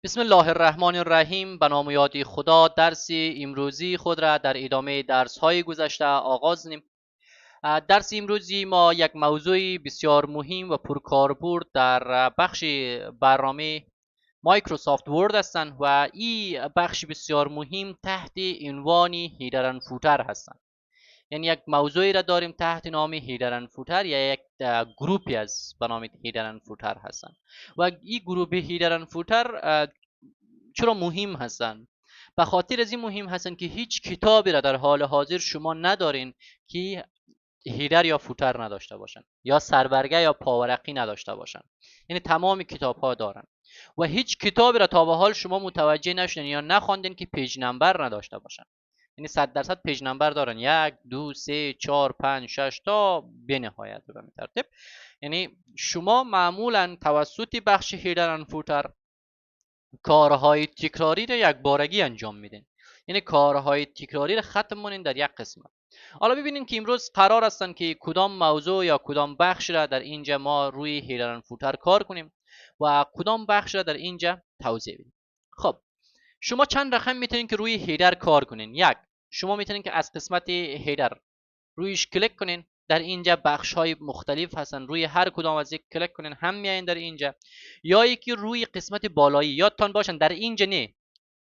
بسم الله الرحمن الرحیم. به نام و یاد خدا. درس امروزی خود را در ادامه درس های گذشته آغاز کنیم. درس امروزی ما یک موضوع بسیار مهم و پرکاربرد در بخش برنامه مایکروسافت ورد هستند و این بخش بسیار مهم تحت عنوان هیدر اند فوتر هستند. یعنی یک موضوعی را داریم تحت نام هیدر اند فوتر یا یک گروپی از به نام هیدر اند فوتر هستند و این گروپ هیدر اند فوتر چرا مهم هستند؟ به خاطر از این مهم هستند که هیچ کتابی را در حال حاضر شما ندارین که هیدر یا فوتر نداشته باشن یا سربرگه یا پاورقی نداشته باشن. یعنی تمام کتاب ها دارن و هیچ کتابی را تا به حال شما متوجه نشدین یا نخواندین که پیج نمبر نداشته باشن. یعنی 100% پیج نمبر دارن، 1 2 3 4 5 6 تا به نهایت به همین ترتیب. یعنی شما معمولا توسط بخش هیدر اند فوتر کارهای تکراری را یک بارگی انجام میدین. یعنی کارهای تکراری را ختم کنین در یک قسمت. حالا ببینیم که امروز قرار هستن که کدام موضوع یا کدام بخش را در اینجا ما روی هیدر اند فوتر کار کنیم و کدام بخش را در اینجا توضیح بدیم. خب شما چند رقم میتونین که روی هیدر کار کنین. یک، شما میتونین که از قسمت هیدر رویش کلیک کنین. در اینجا بخش های مختلف هستن، روی هر کدام از یک کلیک کنین هم میایین در اینجا. یا یکی روی قسمت بالایی یادتان باشن در اینجا نه،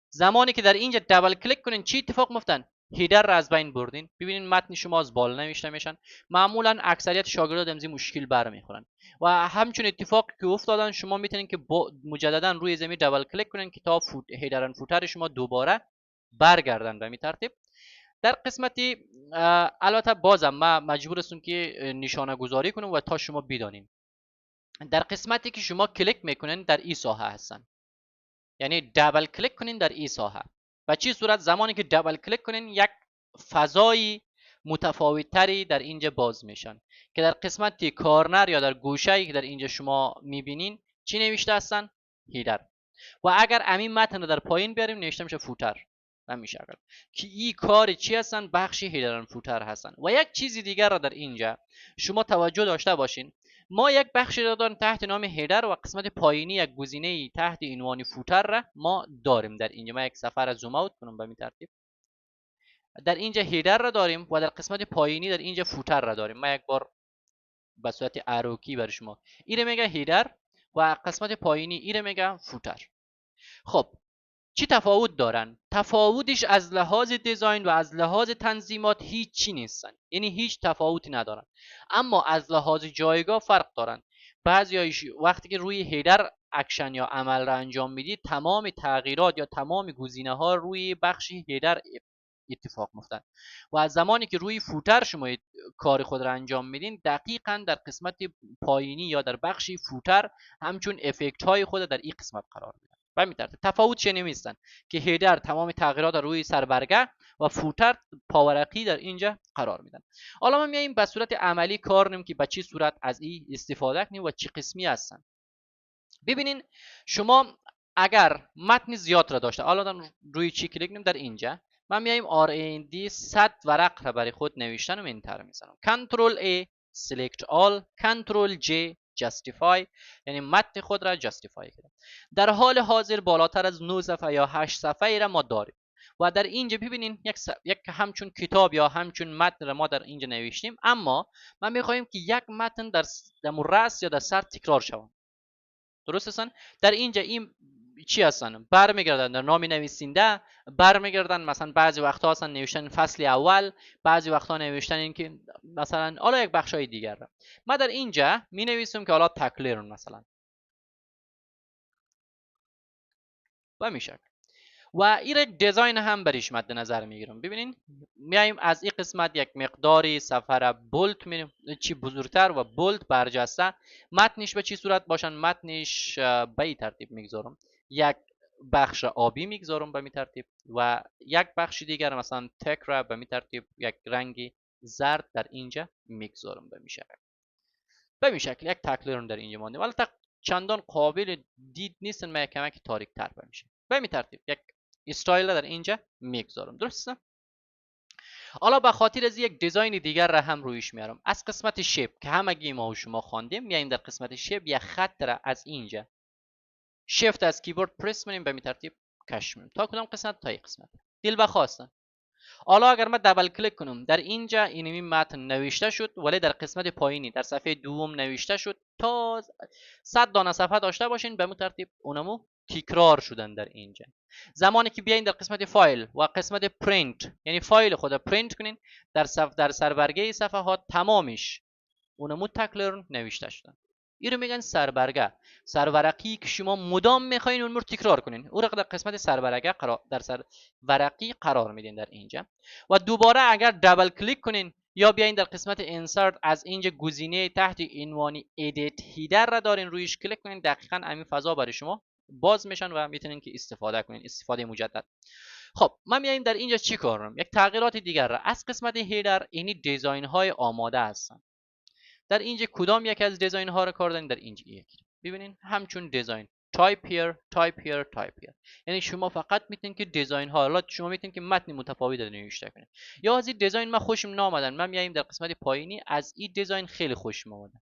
زمانی که در اینجا دبل کلیک کنین چی اتفاق میفتن؟ هیدر را از بین بردین. ببینین متن شما از بالا نوشته میشن. معمولا اکثریت شاگردان از این مشکل برمیخورن و همچون اتفاقی که افتادن شما میتونین که مجددا روی زمین دبل کلیک کنین که تا هیدر اند فوتر شما دوباره برگردن به این ترتیب. در قسمتی البته بازم ما مجبور هستم که نشانه گذاری کنم و تا شما بدانین. در قسمتی که شما کلیک میکنین در این ساحه هستن، یعنی دبل کلیک کنین در این ساحه. و چی صورت زمانی که دبل کلیک کنین یک فضای متفاوت تری در اینجا باز میشن که در قسمت کارنر یا در گوشه که در اینجا شما میبینین چی نوشته هستن؟ هیدر. و اگر امین متن رو در پایین بیاریم نوشته میشه فوتر و میشه که این کار چی هستن؟ بخش هیدر اند فوتر هستن. و یک چیزی دیگر را در اینجا شما توجه داشته باشین، ما یک بخشی را داریم تحت نام هیدر و قسمت پایینی یک گزینه تحت عنوان فوتر را ما داریم در اینجا. من یک صفحه را زوم اوت کنم به این ترتیب. در اینجا هیدر را داریم و در قسمت پایینی در اینجا فوتر را داریم. من یک بار به صورت اروکی برای شما این میگه هیدر و قسمت پایینی این میگه فوتر. خب چی تفاوت دارن؟ تفاوتش از لحاظ دیزاین و از لحاظ تنظیمات هیچی نیستن، یعنی هیچ تفاوتی ندارن، اما از لحاظ جایگاه فرق دارن. بعضی وقتی که روی هیدر اکشن یا عمل را انجام میدید تمام تغییرات یا تمام گزینه ها روی بخش هیدر اتفاق میفتن و از زمانی که روی فوتر شما کار خود را انجام میدین دقیقا در قسمت پایینی یا در بخش فوتر همچون افکت های خود در این قسمت قرار میدن. و همین ترتیب تفاوت چه نمیستن که هیدر تمام تغییرات روی سربرگه و فوتر پاورقی در اینجا قرار میدن. حالا ما میایم به صورت عملی کار کنیم که به چه صورت از این استفاده کنیم و چه قسمی هستن. ببینین شما اگر متن زیاد را داشته، حالا روی چی کلیک کنیم در اینجا من میایم R&D 100 ورق را برای خود نوشتن و انتر میزنم. کنترل A select all، کنترل J justify، یعنی متن خود را جاستیفای کردم. در حال حاضر بالاتر از 9 صفحه یا 8 صفحه را ما داریم و در اینجا ببینین یک همچون کتاب یا همچون متن را ما در اینجا نوشتیم، اما ما میخواهیم که یک متن در رأس یا در سر تکرار شود. درست هستن؟ در اینجا این چی هستن؟ برمیگردن در نام نویسنده، برمیگردن مثلا بعضی وقتا هستن نوشتن فصل اول، بعضی وقتا نوشتن این که مثلا حالا یک بخشای دیگر را ما در اینجا می نویسیم که حالا تکلرن مثلا و میشه و این دیزاین هم بریش مد نظر میگیرم. ببینین میایم از این قسمت یک مقداری صفحه را بولد می چی بزرگتر و بولد برجسته. متنش به چی صورت باشن؟ متنش به این ترتیب میگذارم، یک بخش آبی میگذارم به این ترتیب و یک بخش دیگر مثلا تک را به این ترتیب یک رنگی زرد در اینجا میگذارم به این شکل. یک تکلرم در اینجا مانده ولی چندان قابل دید نیستن، من کمک تاریک تر بمیشه به این ترتیب یک استایل در اینجا میگذارم. درسته؟ حالا به خاطر از یک دیزاین دیگر را هم رویش میارم. از قسمت شیپ که همگی ما و شما خواندیم میایم در قسمت شیپ یک خط را از اینجا شیفت از کیبورد پرس کنیم به این ترتیب کش می‌کنیم. تا کدام قسمت؟ تا این قسمت. دل بخواستن. حالا اگر من دبل کلیک کنم در اینجا اینمی متن نوشته شد، ولی در قسمت پایینی در صفحه دوم نوشته شد. تا 100 دانه صفحه داشته باشین به این ترتیب اونمو تکرار شدن در اینجا. زمانی که بیاین در قسمت فایل و قسمت پرینت، یعنی فایل خود پرینت کنین، در سربرگه صفحات تمامش اونمو تکرار نوشته شدن. این رو میگن سربرگه. سرورقی که شما مدام میخواین اون رو تکرار کنین، او رو در قسمت سربرگه در سرورقی قرار میدین در اینجا. و دوباره اگر دبل کلیک کنین یا بیاین در قسمت انسرت از اینجا گزینه تحت عنوان ادیت هیدر را دارین، رویش کلیک کنین، دقیقاً همین فضا برای شما باز میشن و میتونین که استفاده کنین، استفاده مجدد. خب ما میایم در اینجا چی کار کنیم؟ یک تغییرات دیگر را از قسمت هیدر، اینی دیزاین های آماده هستن. در اینجا کدام یک از دیزاین ها رو کار دارین؟ در اینجا یکی ببینین همچون دیزاین تایپ هیر، تایپ هیر، تایپ هیر. یعنی شما فقط میتونین که دیزاین ها، حالا شما میتونین که متن متفاوت نوشته کنین. یا از این دیزاین من خوشم نامدن، من میایم در قسمت پایینی از این دیزاین خیلی خوشم اومدن.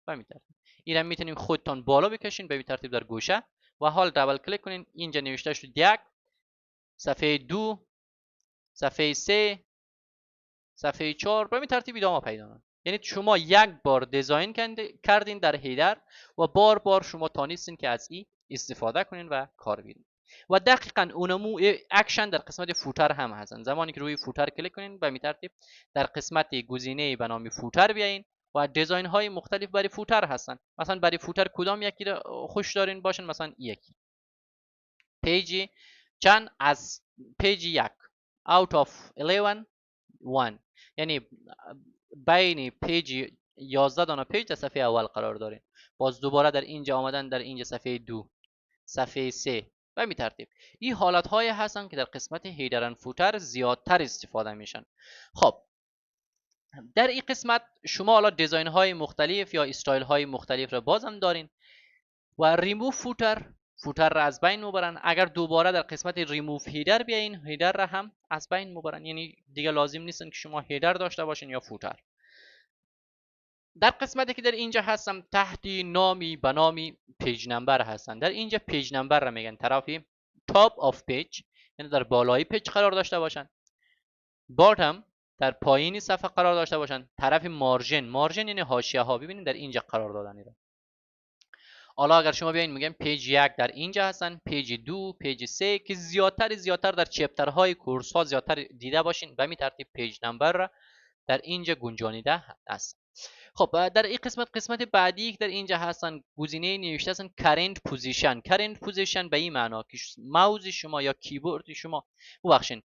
فهمیدید؟ اینم میتونین خودتون بالا بکشین به این ترتیب در گوشه و حال دبل کلیک کنین، اینجا نوشته شد یک، صفحه 2، صفحه 3، صفحه 4 به این ترتیب ادامه پیدا کنه. یعنی شما یک بار دیزاین کردین در هیدر و بار بار شما تانستین که از این استفاده کنین و کار بگیرین. و دقیقاً اونمو اکشن در قسمت فوتر هم هستن. زمانی که روی فوتر کلیک کنین به این ترتیب در قسمت گزینه به نام فوتر بیاین و دیزاین های مختلف برای فوتر هستن. مثلا برای فوتر کدام یکی رو خوش دارین باشن؟ مثلا یکی پیجی چند از پیج 1 out of 11 1، یعنی بین پیج 11 دانه پیج در صفحه اول قرار دارین. باز دوباره در اینجا آمدن در اینجا صفحه 2، صفحه 3 و می ترتیب. این حالت های هستن که در قسمت هیدر اند فوتر زیادتر استفاده میشن. خب در این قسمت شما حالا دیزاین های مختلف یا استایل های مختلف را بازم دارین و ریموو فوتر را از بین میبرن. اگر دوباره در قسمت ریموو هیدر بیاین، هیدر را هم از بین میبرن، یعنی دیگه لازم نیستن که شما هیدر داشته باشین یا فوتر. در قسمتی که در اینجا هستم تحت نامی به نامی پیج نمبر هستن. در اینجا پیج نمبر را میگن طرفی تاپ آف پیج، یعنی در بالای پیج قرار داشته باشن. باتم در پایینی صفحه قرار داشته باشن. طرف مارژن یعنی حاشیه ها، ببینید در اینجا قرار دادن ایرا. حالا اگر شما بیاین میگم پیج 1 در اینجا هستن، پیج 2، پیج 3 که زیادتر در چپترهای کورس ها زیادتر دیده باشین، به همین ترتیب پیج نمبر را در اینجا گنجانیده است. خب در این قسمت بعدی که در اینجا هستن گزینه نوشته هستن current position به این معنا که ماوس شما یا کیبورد شما ببخشید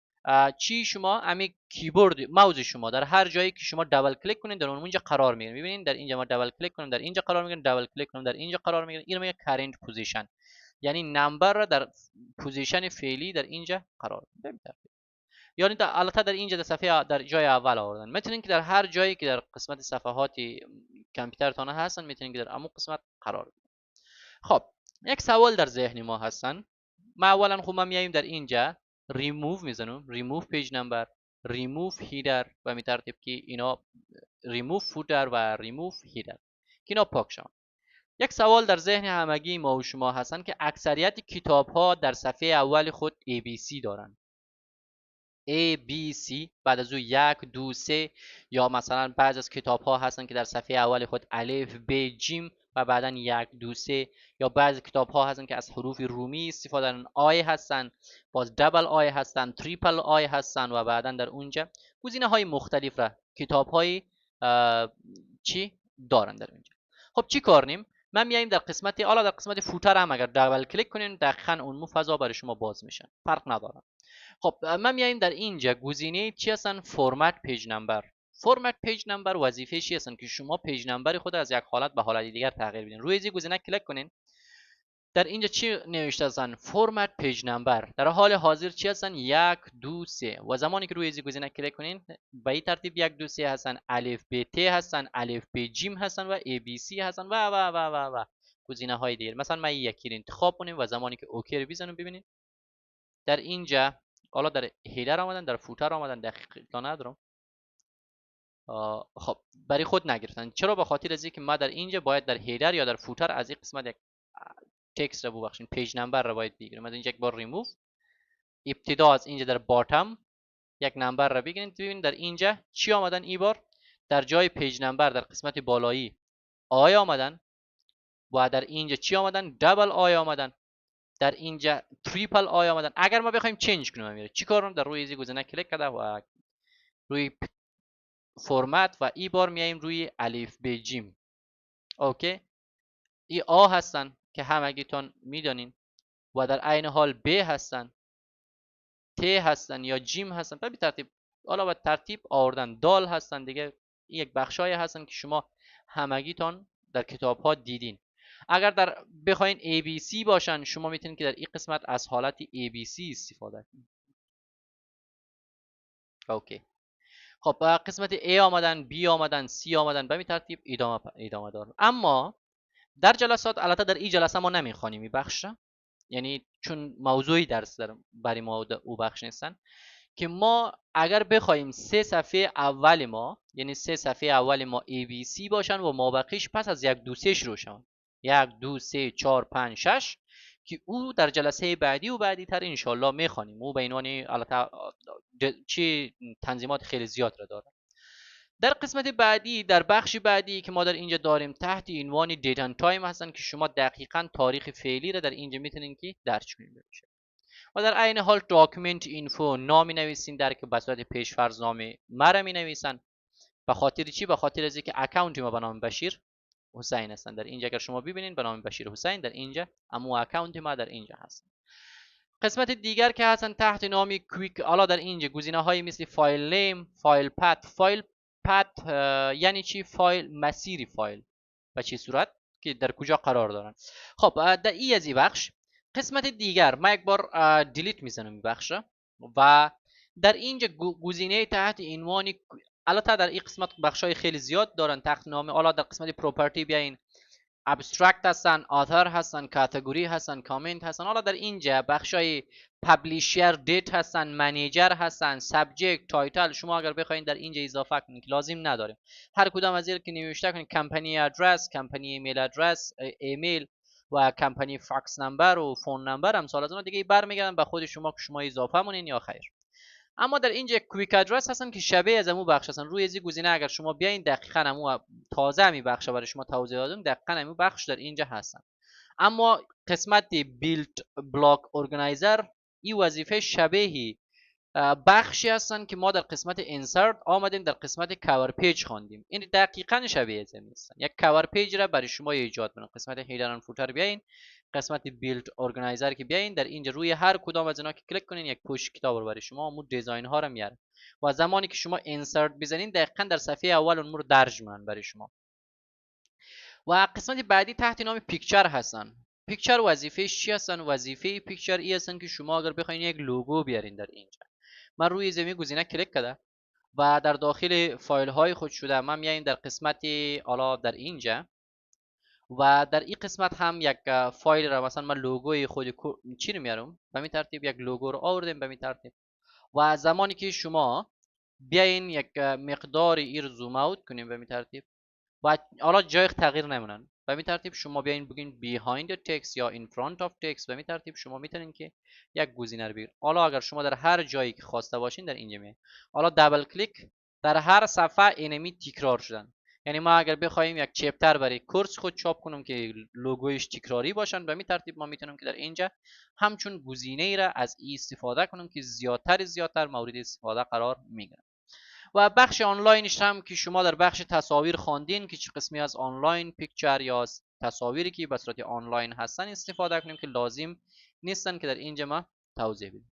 چی شما امی کیبورد ماوس شما در هر جایی که شما دبل کلیک کنین در اونجا قرار میگیره. ببینید در اینجا ما دبل کلیک کنیم در اینجا قرار میگیره، دبل کلیک کنیم در اینجا قرار میگیره. اینو میگه current position، یعنی نمبر را در پوزیشن فعلی در اینجا قرار میده. یعنی البته در اینجا در صفحه در جای اول آوردن. میتونین که در هر جایی که در قسمت صفحات کامپیوترتان هستن میتونین که در همون قسمت قرار بدین. خب یک سوال در ذهن ما هستن. ما اولا خب ما میایم در اینجا ریموو میزنم، ریموو پیج نمبر، ریموو هیدر و می ترتیب که اینا ریموو فوتر و ریموو هیدر که اینا پاک شون. یک سوال در ذهن همگی ما و شما هستن که اکثریت کتاب ها در صفحه اول خود ABC دارن. A, B, C بعد از او 1، 2، 3 یا مثلا بعض از کتاب ها هستن که در صفحه اول خود الف، ب، جیم و بعدا 1، 2، 3 یا بعض کتاب ها هستن که از حروف رومی استفاده دارن، آی هستن، باز دبل آی هستن، تریپل آی هستن و بعدا در اونجا گزینه های مختلف را کتاب های چی دارن در اونجا. خب چی کارنیم؟ من میایم در قسمت حالا در قسمت فوتر هم اگر دبل کلیک کنین دقیقاً اون فضا برای شما باز میشن، فرق نداره. خب ما میایم در اینجا گزینه چی هستن؟ فرمت پیج نمبر. فرمت پیج نمبر وظیفه چی هستن که شما پیج نمبر خود از یک حالت به حالت دیگر تغییر بدین. روی این گزینه کلیک کنین. در اینجا چی نوشته هستن؟ فرمت پیج نمبر. در حال حاضر چی هستن؟ 1، 2، 3 و زمانی که روی این گزینه کلیک کنین به این ترتیب 1، 2، 3 هستن، الف ب ت هستن، الف ب جیم هستن و ای بی سی هستن و گزینه های دیگر. مثلا من یکی رو انتخاب کنیم و زمانی که اوکی رو بزنیم ببینید در اینجا حالا در هیدر آمدن، در فوتر آمدن، دقیقا ندارم. خب برای خود نگرفتن. چرا؟ به خاطر از اینکه ما در اینجا باید در هیدر یا در فوتر از این قسمت یک تکست رو ببخشید پیج نمبر رو باید بگیریم. از اینجا یک بار ریموو، ابتدا از اینجا در باتم یک نمبر رو بگیرید. ببینید در اینجا چی آمدن این بار؟ در جای پیج نمبر در قسمت بالایی آی آمدن و در اینجا چی آمدن؟ دبل آی آمدن. در اینجا تریپل آی آمدن. اگر ما بخوایم چنج کنیم میره چی کارم؟ در روی این گزینه کلیک کرده و روی فرمت و ای بار میایم روی الف ب جیم. اوکی، ای آ هستن که همگیتون میدانین و در عین حال ب هستن، ت هستن یا جیم هستن. به ترتیب، حالا به ترتیب آوردن. دال هستن دیگه. این یک بخشای هستن که شما همگیتون در کتاب ها دیدین. اگر در بخواین ABC باشن شما میتونید که در این قسمت از حالت ABC استفاده کنید. اوکی، خب قسمت A آمدن، B آمدن، C آمدن، به این ترتیب ادامه دار. اما در جلسات، البته در این جلسه ما نمیخوانیم این بخش، یعنی چون موضوعی درس برای ما او بخش نیستن، که ما اگر بخوایم سه صفحه اول ما، یعنی سه صفحه اول ما ABC باشن و مابقیش پس از 1 2 3 شروع شون، 1 2 3 4 5 6 که او در جلسه بعدی و بعدی تر انشالله میخوانیم. او به عنوان البته چی تنظیمات خیلی زیاد را داره. در قسمت بعدی، در بخش بعدی که ما در اینجا داریم تحت عنوان دیت اند تایم هستن که شما دقیقاً تاریخ فعلی را در اینجا میتونین که درج کنید. و در عین حال داکیومنت اینفو نامی نویسین در که به صورت پیشفرض نام مرا می نویسن. به خاطر چی؟ به خاطر از اینکه اکانت ما به نام بشیر حسین هستن. در اینجا اگر شما ببینید به نام بشیر حسین در اینجا، اما اکانت ما در اینجا هست. قسمت دیگر که هستن تحت نام کویک، حالا در اینجا گزینه های مثل فایل نیم، فایل پت. فایل پت یعنی چی؟ فایل، مسیری فایل به چه صورت که در کجا قرار دارن. خب در این از این بخش. قسمت دیگر ما یک بار دیلیت میزنم این بخش و در اینجا گزینه تحت عنوان، البته در این قسمت بخشای خیلی زیاد دارن تحت نام. حالا در قسمت پراپرتی بیاین، ابسترکت هستن، آثر هستن، کاتگوری هستن، کامنت هستن. حالا در اینجا بخشای پابلیشر، دیت هستن، منیجر هستن، سابجکت، تایتل. شما اگر بخواید در اینجا اضافه کنید که لازم نداره، هر کدام از این که نوشته کنید، کمپانی ادرس، کمپانی ایمیل ادرس، ایمیل و کمپانی فاکس نمبر و فون نمبر هم سال از اون دیگه برمیگردن به خود شما که شما اضافه مونین یا خیر. اما در اینجا کویک ادرس هستن که شبیه از امو بخش هستن. روی این گزینه اگر شما بیاین دقیقاً امو تازه امی بخش برای شما توضیح دادم، دقیقاً امو بخش در اینجا هستن. اما قسمت بیلد بلاک ارگانایزر این وظیفه شبیه بخشی هستن که ما در قسمت انسرت آمدیم در قسمت کاور پیج خواندیم. این دقیقاً شبیه از این هستن. یک کاور پیج را برای شما ایجاد کنن. قسمت هیدر اند فوتر بیاین، قسمت بیلد ارگانایزر که بیاین، در اینجا روی هر کدام از اینا که کلیک کنین یک پوش کتاب رو برای شما اون دیزاین ها رو میاره و زمانی که شما انسرت بزنین دقیقاً در صفحه اول اون رو درج میکنن برای شما. و قسمت بعدی تحت نام پیکچر هستن. پیکچر وظیفه‌اش چی هستن؟ وظیفه پیکچر ای هستن که شما اگر بخواید یک لوگو بیارین در اینجا، من روی زمین گزینه کلیک کردم و در داخل فایل های خود شده من میایم در قسمت حالا در اینجا و در این قسمت هم یک فایل را، مثلا من لوگوی خود چی رو میارم، به این ترتیب یک لوگو رو آوردیم به این ترتیب. و زمانی که شما بیاین یک مقدار ایر زوم اوت کنیم به این ترتیب و حالا جای تغییر نمونن، به این ترتیب شما بیاین بگین behind the text یا in front of text، به این ترتیب شما میتونین که یک گزینه رو بگیرید. حالا اگر شما در هر جایی که خواسته باشین در اینجا میاین، حالا دبل کلیک، در هر صفحه اینمی تکرار شدن. یعنی ما اگر بخوایم یک چپتر برای کورس خود چاپ کنم که لوگویش تکراری باشن، به این ترتیب ما میتونیم که در اینجا همچون گزینه ای را از این استفاده کنم که زیادتر مورد استفاده قرار میگیرن. و بخش آنلاینش هم که شما در بخش تصاویر خواندین که چه قسمی از آنلاین پیکچر یا تصاویری که به صورت آنلاین هستن استفاده کنیم که لازم نیستن که در اینجا ما توضیح بدیم.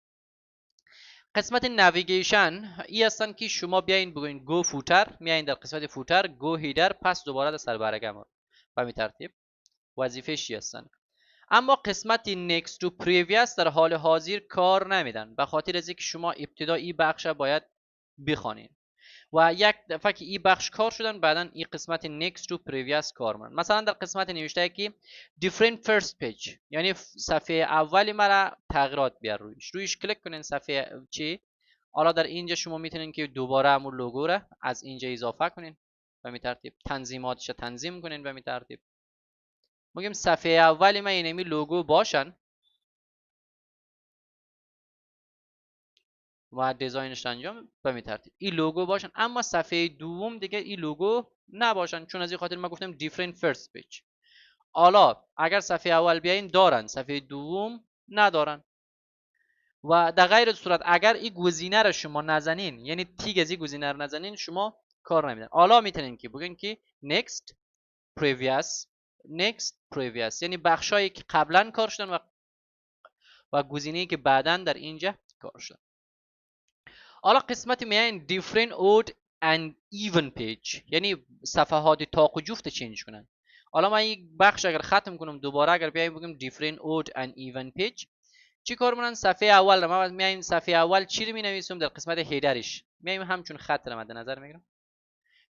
قسمت نویگیشن ای هستن که شما بیاین بگوین گو فوتر، میاین در قسمت فوتر، گو هیدر، پس دوباره در سربرگم به این ترتیب وظیفه چی هستن. اما قسمت next to previous در حال حاضر کار نمیدن، به خاطر از اینکه شما ابتدا این بخش باید بخوانید و یک دفعه که این بخش کار شدن بعدا این قسمت next to previous کار میکنن. مثلا در قسمت نوشته که different first page، یعنی صفحه اولی مرا تغییرات بیار رویش کلیک کنین صفحه چی. حالا در اینجا شما میتونین که دوباره همون لوگو را از اینجا اضافه کنین به این ترتیب، تنظیماتش تنظیم کنین به این ترتیب میگیم صفحه اول ما اینمی لوگو باشن و دیزاینش انجام به می ترتیب این لوگو باشن، اما صفحه دوم دیگه این لوگو نباشن، چون از این خاطر ما گفتم different first page. حالا اگر صفحه اول بیاین دارن، صفحه دوم ندارن. و در غیر صورت اگر این گزینه رو شما نزنین، یعنی تیگ از این گزینه رو نزنین، شما کار نمیدن. حالا میتونین که بگین که next previous یعنی بخشایی که قبلا کار شدن و گزینه‌ای که بعداً در اینجا کار شدن. حالا قسمت میاین different odd and even page، یعنی صفحات تاق و جفت چینج کنن. حالا من یک بخش اگر ختم کنم دوباره اگر بیایم بگیم different odd and even page، چی کار میکنن؟ صفحه اول رو ما میایم صفحه اول چی رو مینویسیم در قسمت هیدرش میایم همچون خط رو مد نظر میگیرم.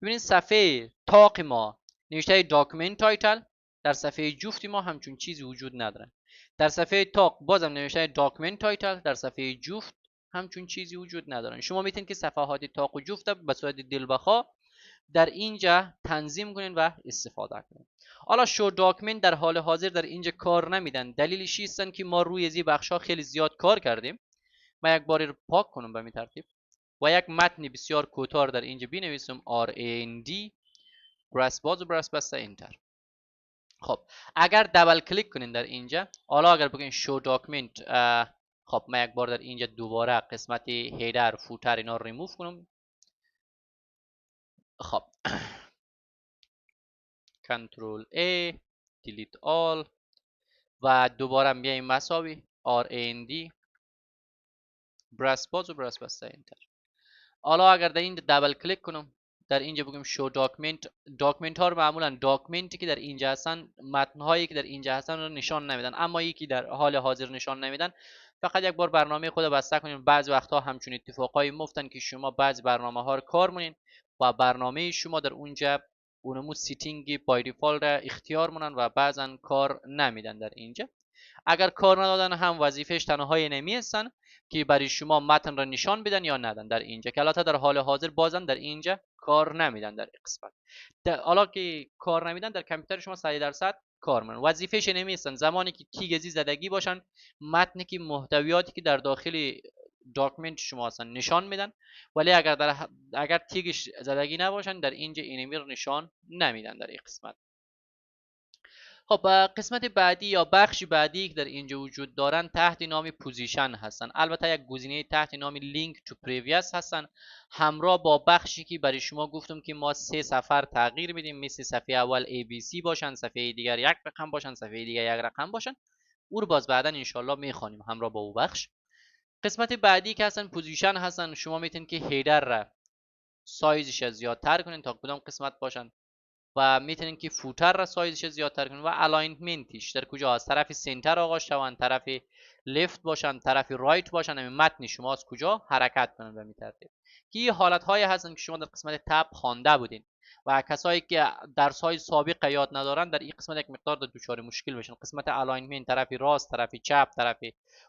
ببینید صفحه تاق ما نوشته document title، در صفحه جفت ما همچون چیزی وجود نداره. در صفحه تاق بازم نوشته document title، در صفحه جفت همچون چیزی وجود ندارن. شما میتونید که صفحات تاق و جفت به صورت دلبخواه در اینجا تنظیم کنین و استفاده کنین. حالا شو داکمنت در حال حاضر در اینجا کار نمیدن. دلیلش هستن که ما روی از این بخش ها خیلی زیاد کار کردیم. من یک باری رو پاک کنم به این ترتیب و یک متن بسیار کوتاه در اینجا بنویسم RAND براس باز و براس بسته انتر. خب اگر دبل کلیک کنین در اینجا، حالا اگر بگین شو داکمنت، خب من یک بار در اینجا دوباره قسمت هیدر فوتر اینا رو ریموو کنم. خب کنترل A دیلیت آل و دوباره بیایم مساوی RAND براس باز و براس بسته انتر. حالا اگر در اینجا دبل کلیک کنم در اینجا بگیم شو داکمنت ها رو معمولا داکمنتی که در اینجا هستن، متن هایی که در اینجا هستن رو نشان نمیدن، اما یکی در حال حاضر نشان نمیدن. فقط یک بار برنامه خود بسته کنین. بعضی وقتها همچون اتفاقایی میفتن که شما بعضی برنامه ها رو کار مونین و برنامه شما در اونجا اونمو سیتینگ بای دیفالت اختیار مونن و بعضا کار نمیدن در اینجا. اگر کار ندادن هم وظیفهش تنها نمی هستن که برای شما متن را نشان بدن یا ندن در اینجا، که البته در حال حاضر بازم در اینجا کار نمیدن در قسمت. حالا که کار نمیدن در کامپیوتر شما 100% کار میکنن. وظیفهش نمی هستن زمانی که تیگ ازی زدگی باشن، متنی که محتویاتی که در داخل داکمنت شما هستن نشان میدن، ولی اگر تیگش زدگی نباشن در اینجا اینمی رو نشان نمیدن در این قسمت. خب قسمت بعدی یا بخش بعدی که در اینجا وجود دارن تحت نام پوزیشن هستن. البته یک گزینه تحت نام لینک تو پریویس هستن، همراه با بخشی که برای شما گفتم که ما 3 سفر تغییر میدیم، مثل صفحه اول ABC باشن، صفحه دیگر یک رقم باشن، صفحه دیگر یک رقم باشن. او رو باز بعدا انشالله میخوانیم همراه با او بخش. قسمت بعدی که هستن پوزیشن هستن. شما میتونید که هیدر را سایزش زیادتر کنین تا کدام قسمت باشن و میتونین که فوتر را سایزش زیادتر کنین و الاینمنتش در کجا از طرف سنتر آغاز شوند، طرف لفت باشن، طرف رایت باشن، همین متن شما از کجا حرکت کنن به ترتیب. که این حالت های هستن که شما در قسمت تب خوانده بودین و کسایی که درس های سابق یاد ندارن در این قسمت یک مقدار دچار مشکل بشن. قسمت الاینمنت، طرف راست، طرف چپ، طرف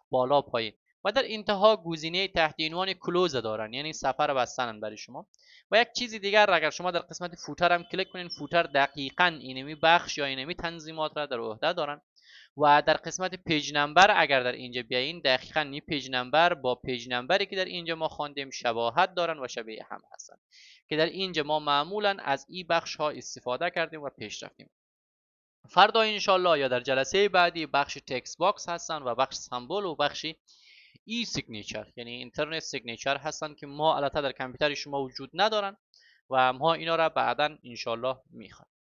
بالا پایین و در انتها گزینه تحت عنوان کلوز دارن، یعنی سفر بستن برای شما. و یک چیزی دیگر اگر شما در قسمت فوتر هم کلیک کنین، فوتر دقیقاً اینمی بخش یا اینمی تنظیمات را در عهده دارن. و در قسمت پیج نمبر اگر در اینجا بیاین، دقیقاً این پیج نمبر با پیج نمبری که در اینجا ما خواندیم شباهت دارن و شبیه هم هستن، که در اینجا ما معمولاً از این بخش ها استفاده کردیم و پیش رفتیم. فردا انشالله یا در جلسه بعدی بخش تکست باکس هستن و بخش سمبل و بخش ای سیگنیچر یعنی اینترنت سیگنیچر هستن که ما البته در کامپیوتر شما وجود ندارن و ما اینا را بعدا انشالله میخوایم.